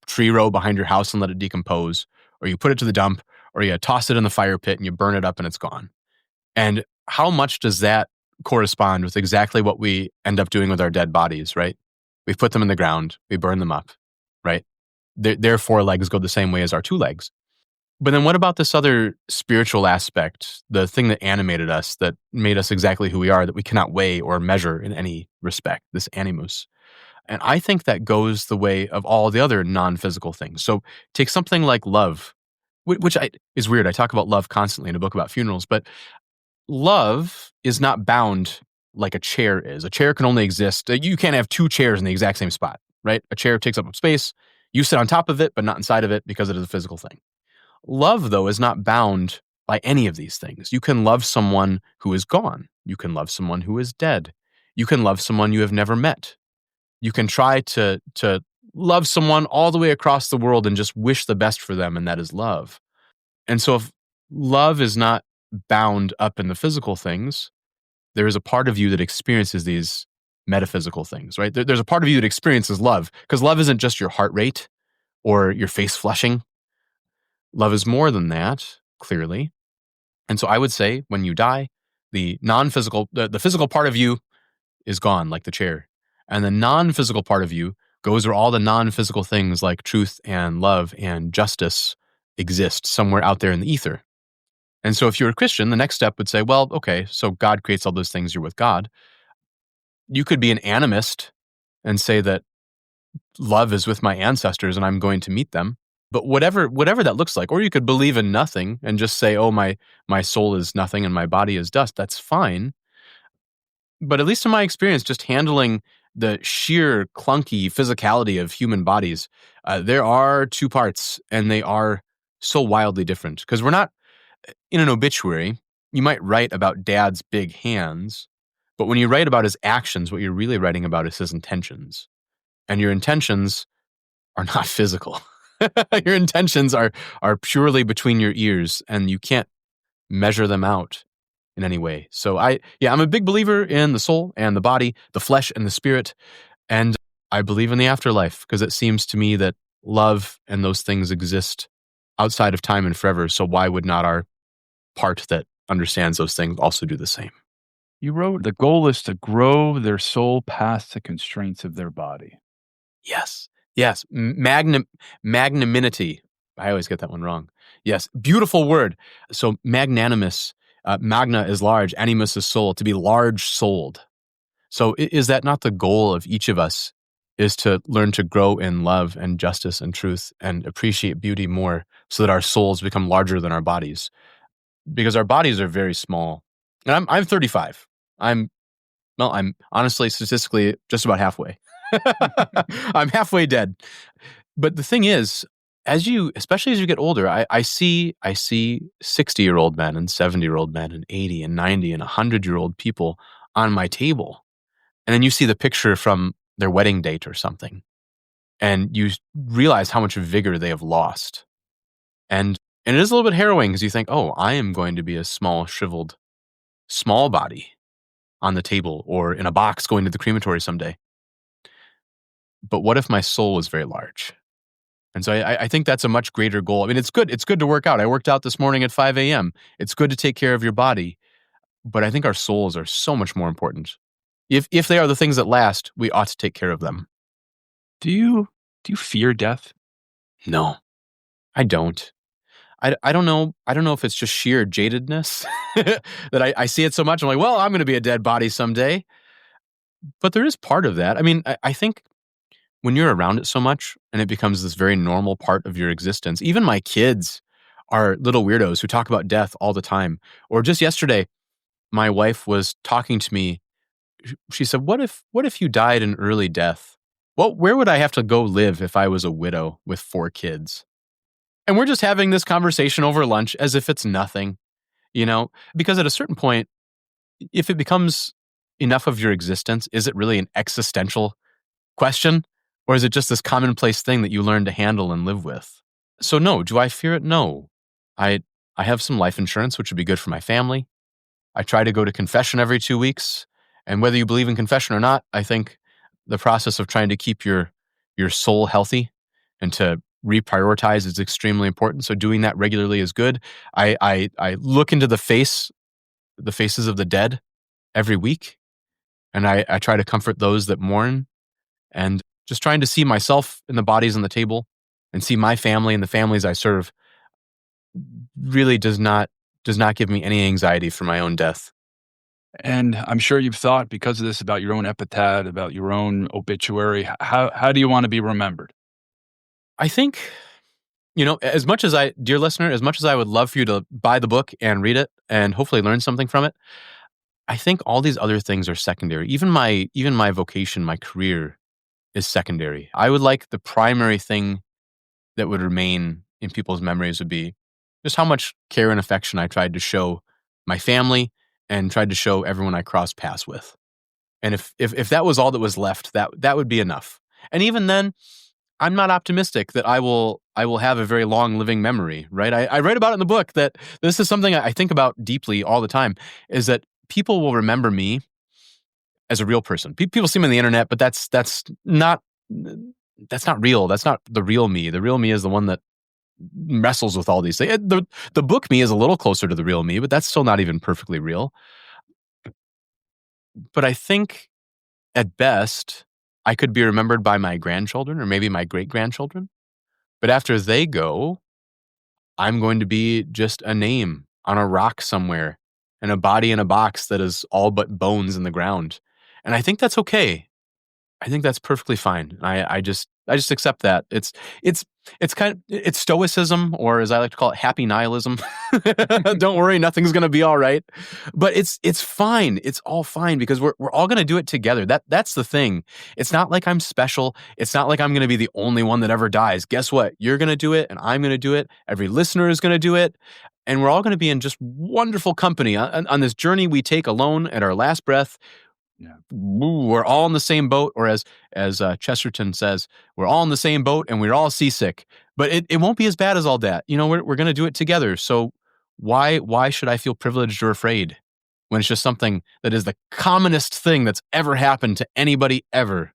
tree row behind your house and let it decompose. Or you put it to the dump, or you toss it in the fire pit and you burn it up and it's gone. And how much does that correspond with exactly what we end up doing with our dead bodies, right? We put them in the ground, we burn them up, right? Their 4 legs go the same way as our 2 legs. But then what about this other spiritual aspect, the thing that animated us, that made us exactly who we are, that we cannot weigh or measure in any respect, this animus? And I think that goes the way of all the other non-physical things. So take something like love, which is weird. I talk about love constantly in a book about funerals, but love is not bound like a chair is. A chair can only exist. You can't have 2 chairs in the exact same spot, right? A chair takes up space. You sit on top of it, but not inside of it because it is a physical thing. Love, though, is not bound by any of these things. You can love someone who is gone. You can love someone who is dead. You can love someone you have never met. You can try to love someone all the way across the world and just wish the best for them, and that is love. And so if love is not bound up in the physical things, there is a part of you that experiences these metaphysical things, right? There's a part of you that experiences love, because love isn't just your heart rate or your face flushing. Love is more than that, clearly. And so I would say when you die, the non-physical, the physical part of you is gone, like the chair. And the non-physical part of you goes where all the non-physical things like truth and love and justice exist somewhere out there in the ether. And so if you're a Christian, the next step would say, well, okay, so God creates all those things, you're with God. You could be an animist and say that love is with my ancestors and I'm going to meet them. But whatever that looks like, or you could believe in nothing and just say, oh, my soul is nothing and my body is dust. That's fine. But at least in my experience, just handling the sheer clunky physicality of human bodies, there are two parts, and they are so wildly different. Because we're not in an obituary. You might write about Dad's big hands, but when you write about his actions, what you're really writing about is his intentions. And your intentions are not physical. Your intentions are purely between your ears, and you can't measure them out in any way. So I'm a big believer in the soul and the body, the flesh and the spirit, and I believe in the afterlife because it seems to me that love and those things exist outside of time and forever. So why would not our part that understands those things also do the same? You wrote, "The goal is to grow their soul past the constraints of their body." Yes. Yes. Magnanimity. I always get that one wrong. Yes. Beautiful word. So magnanimous. Magna is large. Animus is soul. To be large souled. So is that not the goal of each of us? Is to learn to grow in love and justice and truth and appreciate beauty more so that our souls become larger than our bodies. Because our bodies are very small. And I'm 35. I'm honestly statistically just about halfway. I'm halfway dead. But the thing is, especially as you get older, I see 60-year-old men and 70-year-old men and 80 and 90 and 100-year-old people on my table. And then you see the picture from their wedding date or something. And you realize how much vigor they have lost. And it is a little bit harrowing because you think, oh, I am going to be a small, shriveled, small body on the table or in a box going to the crematory someday. But what if my soul was very large? And so I think that's a much greater goal. I mean, it's good. It's good to work out. I worked out this morning at 5 a.m. It's good to take care of your body. But I think our souls are so much more important. If they are the things that last, we ought to take care of them. Do you fear death? No, I don't. I don't know. I don't know if it's just sheer jadedness that I see it so much. I'm like, well, I'm going to be a dead body someday. But there is part of that. I mean, I think when you're around it so much and it becomes this very normal part of your existence, even my kids are little weirdos who talk about death all the time. Or just yesterday, my wife was talking to me. She said, what if you died an early death? Well, where would I have to go live if I was a widow with 4 kids? And we're just having this conversation over lunch as if it's nothing, because at a certain point, if it becomes enough of your existence, is it really an existential question? Or is it just this commonplace thing that you learn to handle and live with? So no, do I fear it? No. I have some life insurance, which would be good for my family. I try to go to confession every 2 weeks. And whether you believe in confession or not, I think the process of trying to keep your soul healthy and to reprioritize is extremely important. So doing that regularly is good. I look into the faces of the dead every week. And I try to comfort those that mourn, and just trying to see myself in the bodies on the table and see my family and the families I serve really does not give me any anxiety for my own death. And I'm sure you've thought because of this about your own epitaph, about your own obituary. How do you want to be remembered? I think, as much as dear listener, as much as I would love for you to buy the book and read it and hopefully learn something from it, I think all these other things are secondary. Even my vocation, my career is secondary. I would like the primary thing that would remain in people's memories would be just how much care and affection I tried to show my family and tried to show everyone I crossed paths with. And if that was all that was left, that would be enough. And even then, I'm not optimistic that I will have a very long living memory, right? I write about it in the book that this is something I think about deeply all the time, is that people will remember me as a real person. People see me on the internet, but that's not real. That's not the real me. The real me is the one that wrestles with all these things. The book me is a little closer to the real me, but that's still not even perfectly real. But I think at best, I could be remembered by my grandchildren or maybe my great grandchildren. But after they go, I'm going to be just a name on a rock somewhere and a body in a box that is all but bones in the ground. And I think that's okay. I think that's perfectly fine. I just accept that. It's stoicism, or as I like to call it, happy nihilism. Don't worry, nothing's gonna be all right. But it's fine. It's all fine because we're all gonna do it together. That's the thing. It's not like I'm special. It's not like I'm gonna be the only one that ever dies. Guess what? You're gonna do it, and I'm gonna do it. Every listener is gonna do it. And we're all going to be in just wonderful company on this journey we take alone at our last breath. Yeah. We're all in the same boat, or as Chesterton says, we're all in the same boat and we're all seasick. But it won't be as bad as all that. We're going to do it together. So why should I feel privileged or afraid when it's just something that is the commonest thing that's ever happened to anybody ever?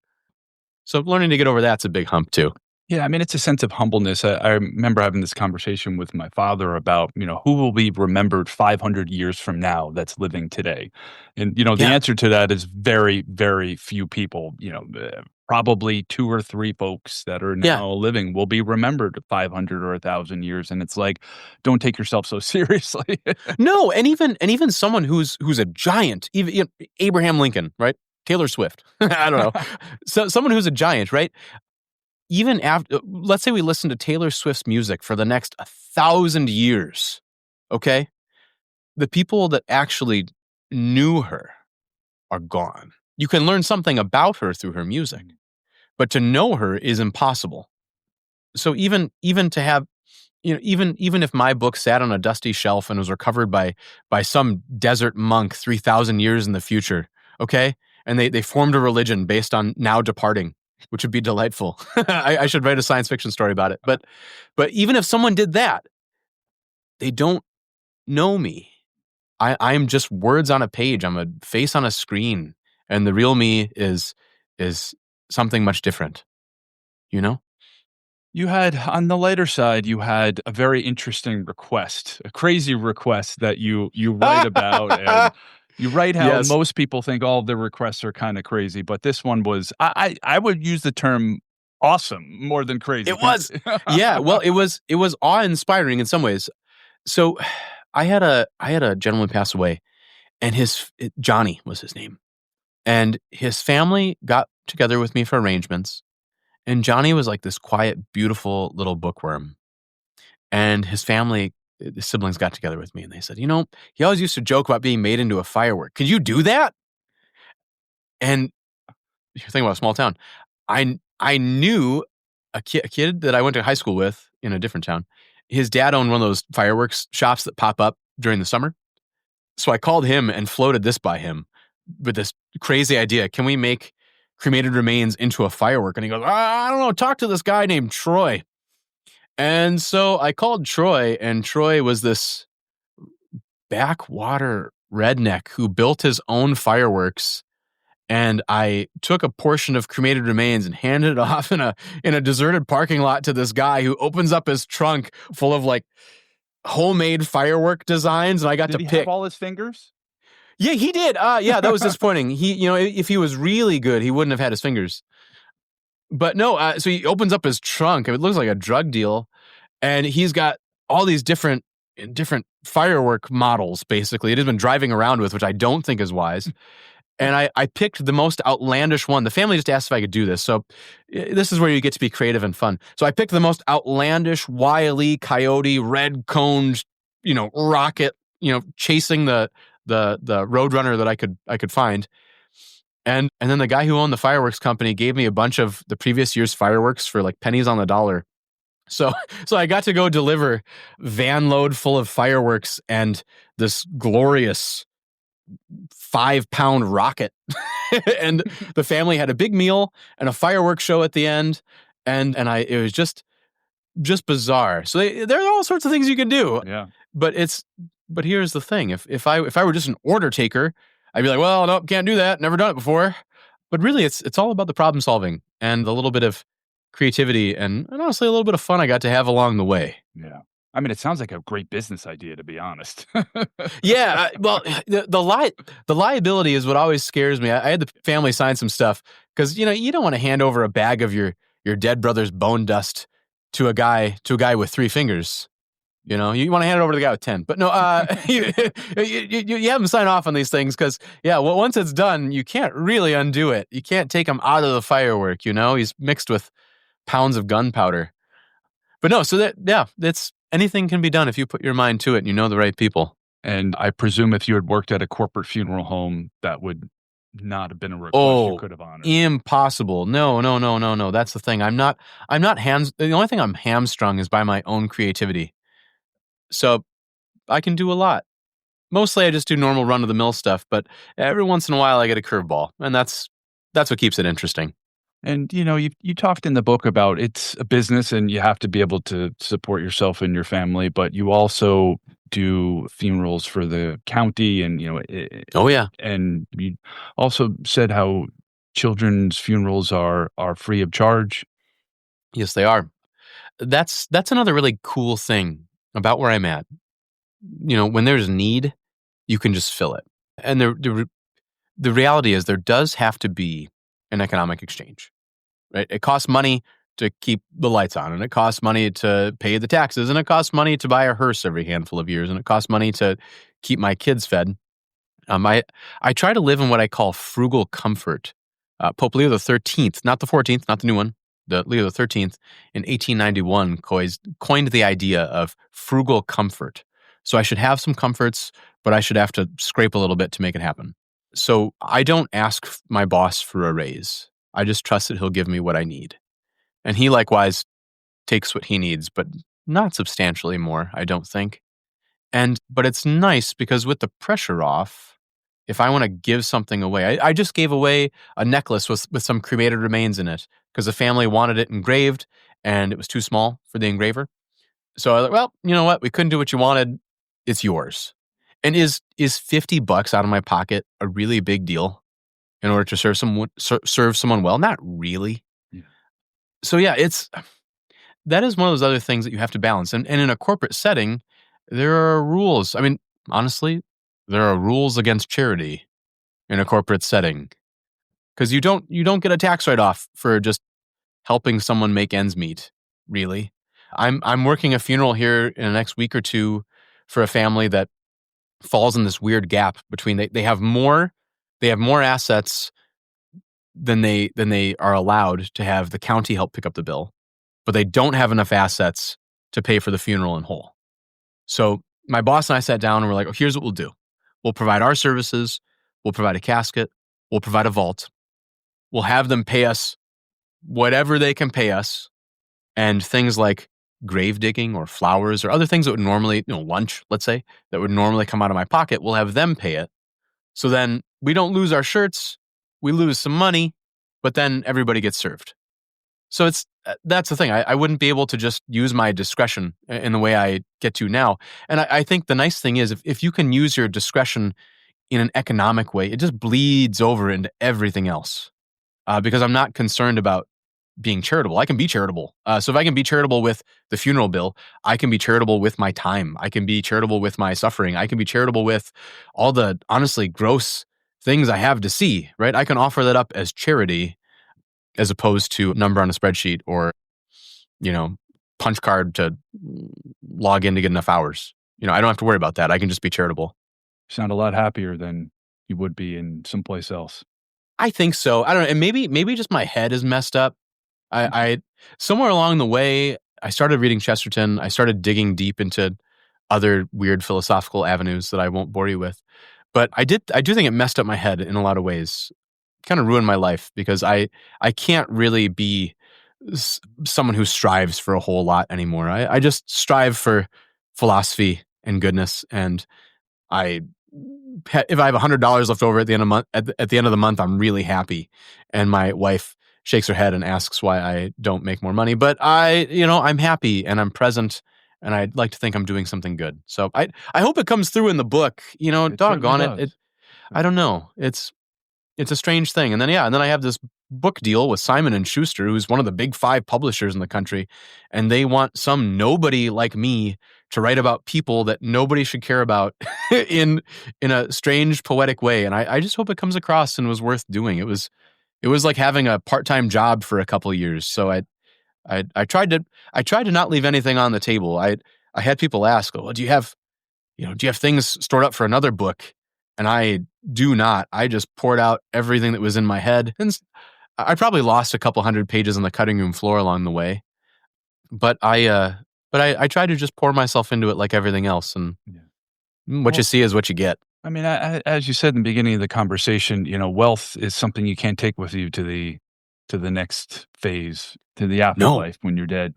So learning to get over that's a big hump too. Yeah, I mean, it's a sense of humbleness. I remember having this conversation with my father about, who will be remembered 500 years from now that's living today. And, the Yeah. answer to that is very, very few people. Probably two or three folks that are Yeah. now living will be remembered 500 or 1,000 years. And it's like, don't take yourself so seriously. No, and even someone who's a giant, even Abraham Lincoln, right? Taylor Swift. I don't know. So someone who's a giant, right? Even after, let's say we listen to Taylor Swift's music for the next 1,000 years, okay? The people that actually knew her are gone. You can learn something about her through her music, but to know her is impossible. So even to have, even if my book sat on a dusty shelf and was recovered by some desert monk 3,000 years in the future, okay, and they formed a religion based on now departing, which would be delightful. I should write a science fiction story about it. But even if someone did that, they don't know me. I'm just words on a page. I'm a face on a screen, and the real me is something much different. You know? On the lighter side, you had a very interesting request, a crazy request that you write about, and you write how Yes. most people think all of their requests are kinda crazy, but this one was I would use the term awesome more than crazy. It was. Yeah. Well, it was awe-inspiring in some ways. So, I had a gentleman pass away, and Johnny was his name, and his family got together with me for arrangements. And Johnny was like this quiet, beautiful little bookworm. And his siblings got together with me and they said, he always used to joke about being made into a firework. Could you do that? And you're thinking about a small town. I knew a kid that I went to high school with in a different town. His dad owned one of those fireworks shops that pop up during the summer. So I called him and floated this by him with this crazy idea. Can we make cremated remains into a firework? And he goes, I don't know. Talk to this guy named Troy. And so I called Troy, and Troy was this backwater redneck who built his own fireworks. And I took a portion of cremated remains and handed it off in a deserted parking lot to this guy who opens up his trunk full of like homemade firework designs, and I got Did to he pick. have all his fingers? Yeah, he did. Yeah, that was disappointing. If he was really good, he wouldn't have had his fingers. But no, so he opens up his trunk. It looks like a drug deal, and he's got all these different firework models. Basically, it has been driving around with, which I don't think is wise. And I picked the most outlandish one. The family just asked if I could do this. So this is where you get to be creative and fun. So I picked the most outlandish Wile E. Coyote red coned, rocket, chasing the roadrunner that I could find. And then the guy who owned the fireworks company gave me a bunch of the previous year's fireworks for like pennies on the dollar. So I got to go deliver van load full of fireworks and this glorious 5-pound rocket. And the family had a big meal and a fireworks show at the end. and it was just bizarre. So there are all sorts of things you can do. Yeah. But here's the thing: if I were just an order taker, I'd be like, well, no, can't do that. Never done it before. But really, it's all about the problem solving and a little bit of creativity and honestly a little bit of fun I got to have along the way. Yeah. I mean, it sounds like a great business idea, to be honest. Yeah, well, the liability is what always scares me. I had the family sign some stuff because you don't want to hand over a bag of your dead brother's bone dust to a guy with 3 fingers. You want to hand it over to the guy with 10. But no, you have him sign off on these things because, yeah, well, once it's done, you can't really undo it. You can't take him out of the firework. He's mixed with pounds of gunpowder. But no, so that's anything can be done if you put your mind to it and you know the right people. And I presume if you had worked at a corporate funeral home, that would not have been a request you could have honored. Impossible. No. That's the thing. I'm not the only thing I'm hamstrung is by my own creativity. So I can do a lot. Mostly I just do normal run of the mill stuff, but every once in a while I get a curveball, and that's what keeps it interesting. And you talked in the book about it's a business and you have to be able to support yourself and your family, but you also do funerals for the county and Oh yeah. and you also said how children's funerals are free of charge. Yes, they are. That's another really cool thing about where I'm at. When there's need, you can just fill it. And the reality is there does have to be an economic exchange, right? It costs money to keep the lights on, and it costs money to pay the taxes, and it costs money to buy a hearse every handful of years, and it costs money to keep my kids fed. I try to live in what I call frugal comfort. Pope Leo the 13th, not the 14th, not the new one, the Leo the 13th, in 1891 coined the idea of frugal comfort. So I should have some comforts, but I should have to scrape a little bit to make it happen. So I don't ask my boss for a raise. I just trust that he'll give me what I need. And he likewise takes what he needs, but not substantially more, I don't think. But it's nice because with the pressure off, if I want to give something away, I just gave away a necklace with some cremated remains in it because the family wanted it engraved and it was too small for the engraver. So I was like, well, you know what? We couldn't do what you wanted. It's yours. And is $50 out of my pocket a really big deal in order to serve someone well? Not really. Yeah. So yeah, that is one of those other things that you have to balance. And in a corporate setting, there are rules. I mean, honestly, there are rules against charity in a corporate setting because you don't get a tax write-off for just helping someone make ends meet. Really, I'm working a funeral here in the next week or two for a family that falls in this weird gap between they have more assets than they are allowed to have the county help pick up the bill, but they don't have enough assets to pay for the funeral in whole. So my boss and I sat down and we're like, oh, here's what we'll do. We'll provide our services. We'll provide a casket. We'll provide a vault. We'll have them pay us whatever they can pay us. And things like grave digging or flowers or other things that would normally, lunch, let's say, that would normally come out of my pocket, we'll have them pay it. So then we don't lose our shirts. We lose some money, but then everybody gets served. So that's the thing. I wouldn't be able to just use my discretion in the way I get to now. And I think the nice thing is if you can use your discretion in an economic way, it just bleeds over into everything else. Because I'm not concerned about being charitable. I can be charitable. So if I can be charitable with the funeral bill, I can be charitable with my time. I can be charitable with my suffering. I can be charitable with all the honestly gross things I have to see, right? I can offer that up as charity as opposed to a number on a spreadsheet or, punch card to log in to get enough hours. I don't have to worry about that. I can just be charitable. You sound a lot happier than you would be in someplace else. I think so. I don't know. And maybe just my head is messed up. I somewhere along the way, I started reading Chesterton. I started digging deep into other weird philosophical avenues that I won't bore you with. But I do think it messed up my head in a lot of ways. Kind of ruined my life because I can't really be someone who strives for a whole lot anymore. I just strive for philosophy and goodness. And if I have $100 left over at the end of the month, I'm really happy. And my wife, shakes her head and asks why I don't make more money. But I'm happy and I'm present, and I'd like to think I'm doing something good. So I hope it comes through in the book. It certainly Doggone it. does. I don't know. It's a strange thing. And then I have this book deal with Simon and Schuster, who's one of the big 5 publishers in the country, and they want some nobody like me to write about people that nobody should care about in a strange poetic way. And I just hope it comes across and was worth doing. It was like having a part-time job for a couple of years. So I tried to not leave anything on the table. I had people ask, "Oh, do you have things stored up for another book?" And I do not. I just poured out everything that was in my head. And I probably lost a couple hundred pages on the cutting room floor along the way. But I tried to just pour myself into it like everything else. And what you see is what you get. I mean, as you said in the beginning of the conversation, wealth is something you can't take with you to the next phase, to the afterlife when you're dead.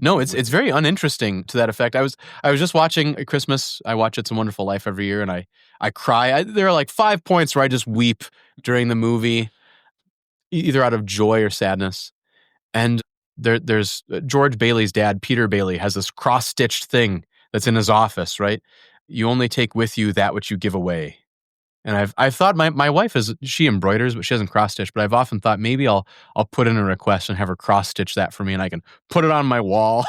No, it's very uninteresting to that effect. I was just watching Christmas. I watch It's a Wonderful Life every year, and I cry. There are like 5 points where I just weep during the movie, either out of joy or sadness. And there's George Bailey's dad, Peter Bailey, has this cross-stitched thing that's in his office, right? You only take with you that which you give away. And I've thought my wife she embroiders, but she doesn't cross stitch. But I've often thought maybe I'll put in a request and have her cross stitch that for me, and I can put it on my wall,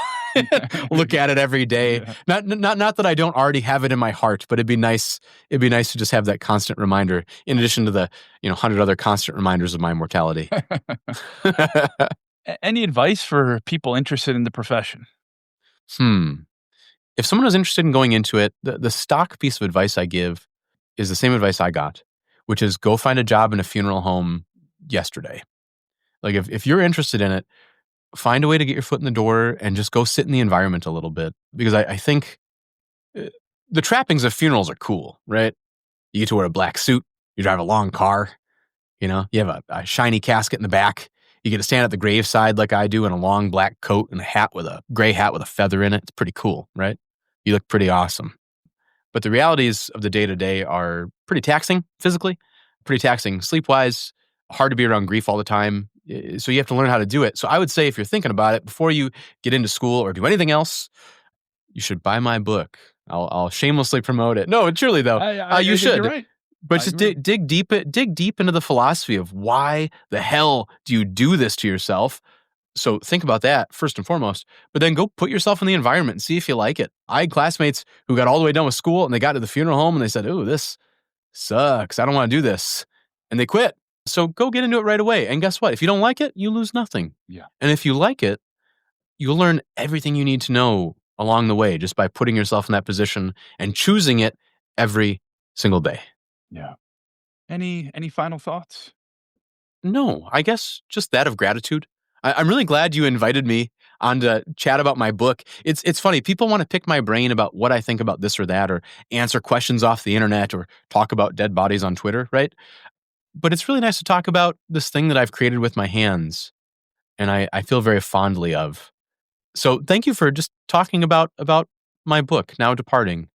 look at it every day. Yeah. Not that I don't already have it in my heart, but it'd be nice. It'd be nice to just have that constant reminder, in addition to the 100 other constant reminders of my mortality. Any advice for people interested in the profession? If someone was interested in going into it, the stock piece of advice I give is the same advice I got, which is go find a job in a funeral home yesterday. Like if you're interested in it, find a way to get your foot in the door and just go sit in the environment a little bit. Because I think the trappings of funerals are cool, right? You get to wear a black suit, you drive a long car, you have a shiny casket in the back. You get to stand at the graveside like I do in a long black coat and a gray hat with a feather in it. It's pretty cool, right? You look pretty awesome. But the realities of the day-to-day are pretty taxing physically, pretty taxing sleep-wise, hard to be around grief all the time. So you have to learn how to do it. So I would say if you're thinking about it, before you get into school or do anything else, you should buy my book. I'll shamelessly promote it. No, truly though, you should. You're right. But just dig deep into the philosophy of why the hell do you do this to yourself? So think about that first and foremost, but then go put yourself in the environment and see if you like it. I had classmates who got all the way done with school and they got to the funeral home and they said, "Ooh, this sucks. I don't want to do this." And they quit. So go get into it right away. And guess what? If you don't like it, you lose nothing. Yeah. And if you like it, you'll learn everything you need to know along the way just by putting yourself in that position and choosing it every single day. Yeah. Any final thoughts? No, I guess just that of gratitude. I'm really glad you invited me on to chat about my book. It's funny. People want to pick my brain about what I think about this or that, or answer questions off the internet, or talk about dead bodies on Twitter, right? But it's really nice to talk about this thing that I've created with my hands, and I feel very fondly of. So thank you for just talking about my book, Now Departing.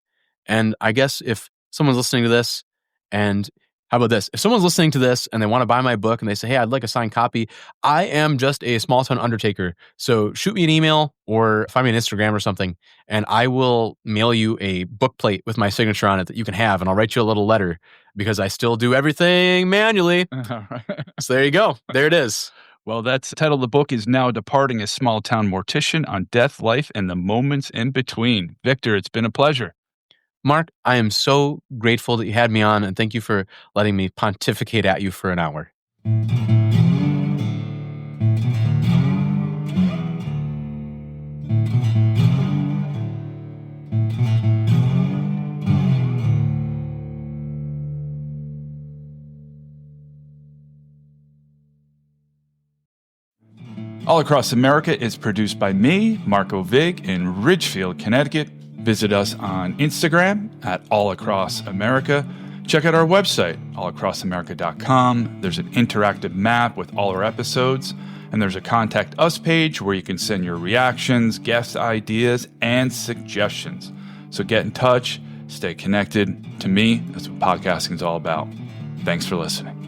And I guess if someone's listening to this, and how about this? If someone's listening to this and they want to buy my book and they say, "Hey, I'd like a signed copy," I am just a small-town undertaker. So shoot me an email or find me on Instagram or something, and I will mail you a book plate with my signature on it that you can have, and I'll write you a little letter because I still do everything manually. So there you go. There it is. Well, that's the title of the book is Now Departing, a Small-Town Mortician on Death, Life, and the Moments in Between. Victor, it's been a pleasure. Mark, I am so grateful that you had me on, and thank you for letting me pontificate at you for an hour. All Across America is produced by me, Marco Vig, in Ridgefield, Connecticut. Visit us on Instagram at All Across America. Check out our website, allacrossamerica.com. There's an interactive map with all our episodes, and there's a Contact Us page where you can send your reactions, guest ideas, and suggestions. So get in touch, stay connected. To me, that's what podcasting is all about. Thanks for listening.